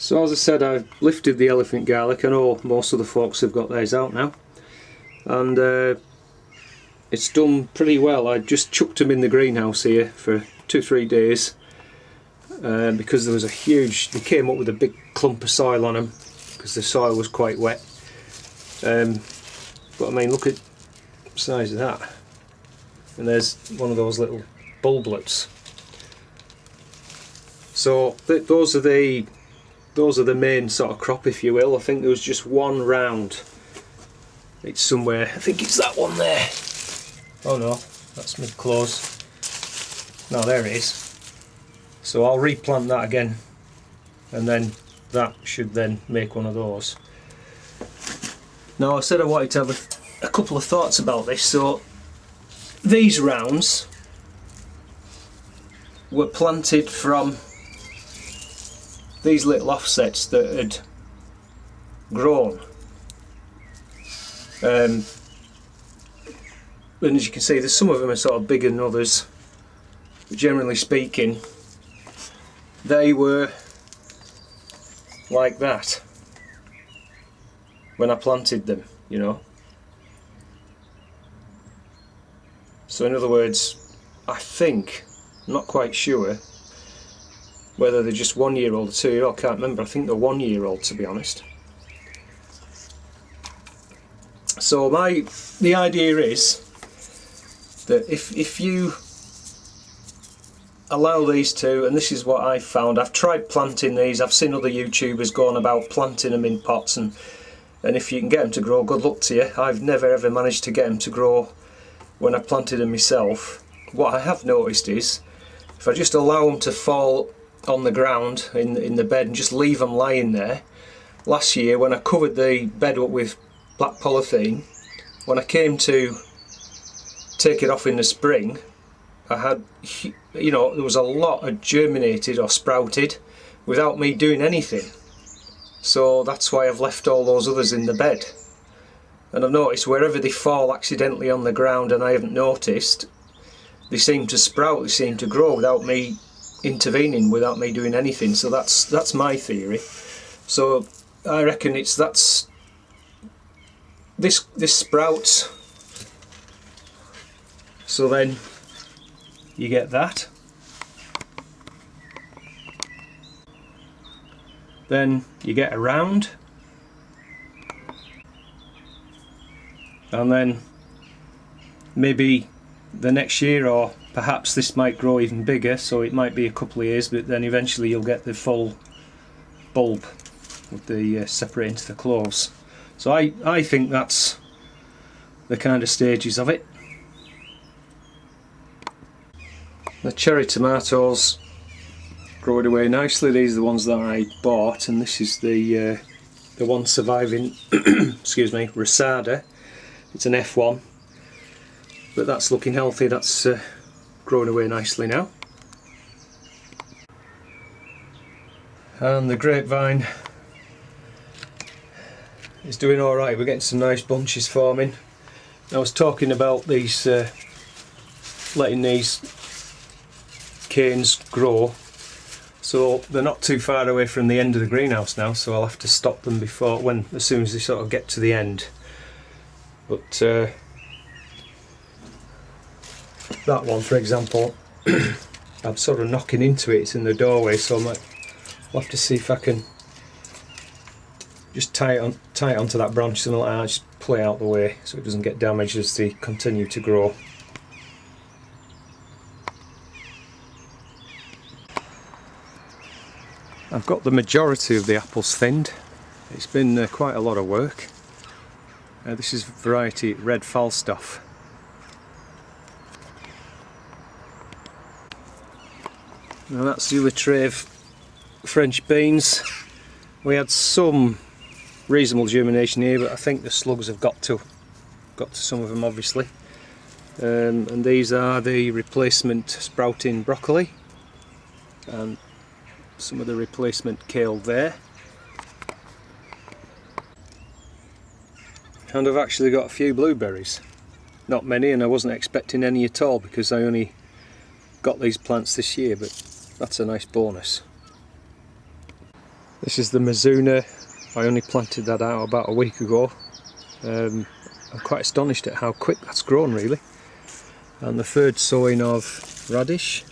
So as I said, I've lifted the elephant garlic. I know most of the folks have got theirs out now, and it's done pretty well. I just chucked them in the greenhouse here for 2-3 days because there was a huge, they came up with a big clump of soil on them because the soil was quite wet. But I mean, look at the size of that, and there's one of those little bulblets. So those are the main sort of crop, if you will. I think there was just one round. It's somewhere, I think it's that one there. Oh no, that's mid-close. No, there it is. So I'll replant that again, and then that should then make one of those. Now I said I wanted to have a couple of thoughts about this. So these rounds were planted from these little offsets that had grown. And as you can see, there's some of them are sort of bigger than others, but generally speaking they were like that when I planted them, you know. So in other words, I think, I'm not quite sure whether they're just 1 year old or 2 year old, I can't remember. I think they're 1 year old, to be honest. So the idea is that if you allow these to, and this is what I found, I've tried planting these, I've seen other YouTubers going about planting them in pots, and if you can get them to grow, good luck to you. I've never ever managed to get them to grow when I planted them myself. What I have noticed is, if I just allow them to fall on the ground in the bed and just leave them lying there, last year when I covered the bed up with black polythene, when I came to take it off in the spring, I had, you know, there was a lot of germinated or sprouted without me doing anything. So that's why I've left all those others in the bed. And I've noticed wherever they fall accidentally on the ground and I haven't noticed, they seem to sprout, they seem to grow without me intervening, without me doing anything. So that's my theory. So I reckon this sprouts, so then you get that, then you get a round, and then maybe the next year, or perhaps this might grow even bigger, so it might be a couple of years, but then eventually you'll get the full bulb with the separate into the cloves. So I think that's the kind of stages of it. The cherry tomatoes growing away nicely. These are the ones that I bought, and this is the one surviving excuse me, Rasada. It's an F1, but that's looking healthy. That's growing away nicely now. And the grapevine is doing alright. We're getting some nice bunches forming. I was talking about these letting these canes grow, so they're not too far away from the end of the greenhouse now, so I'll have to stop them as soon as they sort of get to the end. But that one, for example, I'm sort of knocking into it, it's in the doorway, so I'll have to see if I can just tie it onto that branch, something like that, just pull it out the way so it doesn't get damaged as they continue to grow. I've got the majority of the apples thinned. It's been quite a lot of work. This is variety Red Falstaff. Now that's the other tray of French beans. We had some reasonable germination here, but I think the slugs have got to some of them, obviously. And these are the replacement sprouting broccoli, and some of the replacement kale there. And I've actually got a few blueberries. Not many, and I wasn't expecting any at all because I only got these plants this year, but that's a nice bonus. This is the Mizuna. I only planted that out about a week ago. I'm quite astonished at how quick that's grown really. And the third sowing of radish.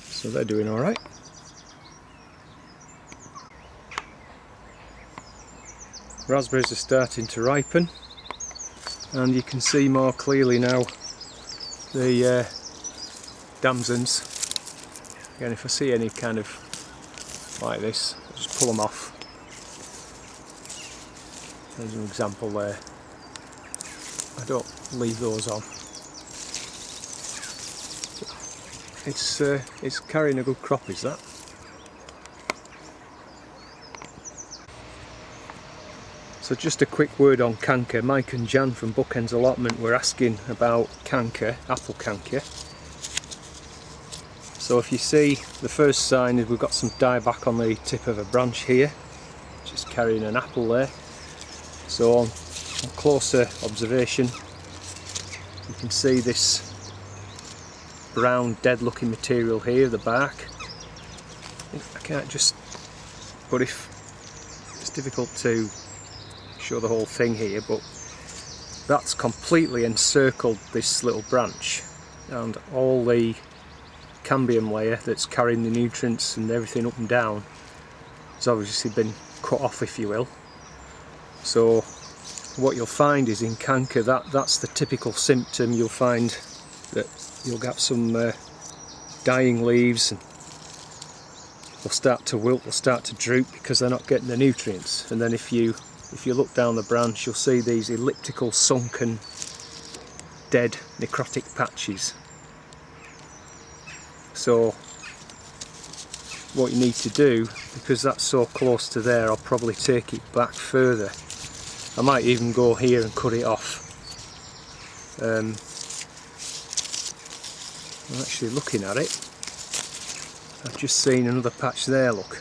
So they're doing alright. Raspberries are starting to ripen, and you can see more clearly now the damsons. Again, if I see any kind of like this, I'll just pull them off. There's an example there. I don't leave those on. It's carrying a good crop, is that? So just a quick word on canker. Mike and Jan from Bookends Allotment were asking about canker, apple canker. So if you see, the first sign is we've got some dieback on the tip of a branch here, just carrying an apple there. So on closer observation, you can see this brown dead looking material here, the bark. I can't just, but if it's difficult to show the whole thing here, but that's completely encircled this little branch, and all the cambium layer that's carrying the nutrients and everything up and down has obviously been cut off, if you will. So what you'll find is in canker, that's the typical symptom. You'll find that you'll get some dying leaves, and they'll start to wilt, they'll start to droop because they're not getting the nutrients. And then if you look down the branch, you'll see these elliptical, sunken, dead, necrotic patches. So what you need to do, because that's so close to there, I'll probably take it back further. I might even go here and cut it off. I'm actually looking at it. I've just seen another patch there, look.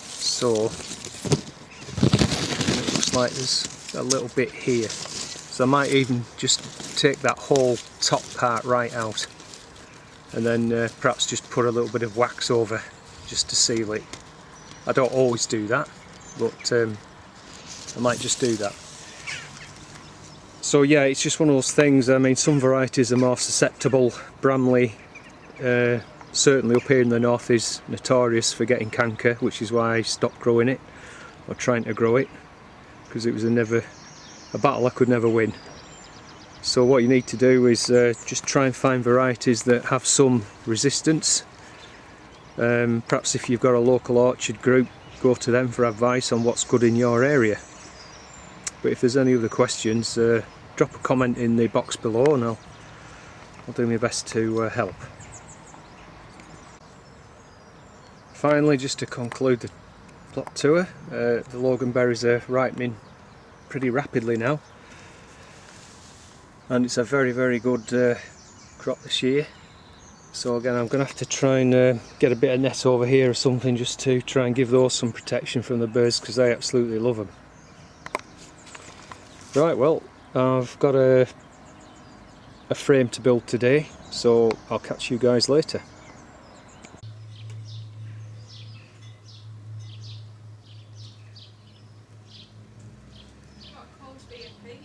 So it looks like there's a little bit here. So I might even just take that whole top part right out, and then perhaps just put a little bit of wax over just to seal it. I don't always do that, but I might just do that. So yeah, it's just one of those things. I mean, some varieties are more susceptible. Bramley, certainly up here in the north, is notorious for getting canker, which is why I stopped growing it, or trying to grow it, because it was a battle I could never win. So what you need to do is just try and find varieties that have some resistance. Perhaps if you've got a local orchard group, go to them for advice on what's good in your area. But if there's any other questions, drop a comment in the box below, and I'll do my best to help. Finally, just to conclude the plot tour, the loganberries are ripening pretty rapidly now, and it's a very, very good crop this year. So again, I'm going to have to try and get a bit of net over here or something, just to try and give those some protection from the birds, because they absolutely love them. Right, well, I've got a frame to build today, so I'll catch you guys later. Got a cold B&P.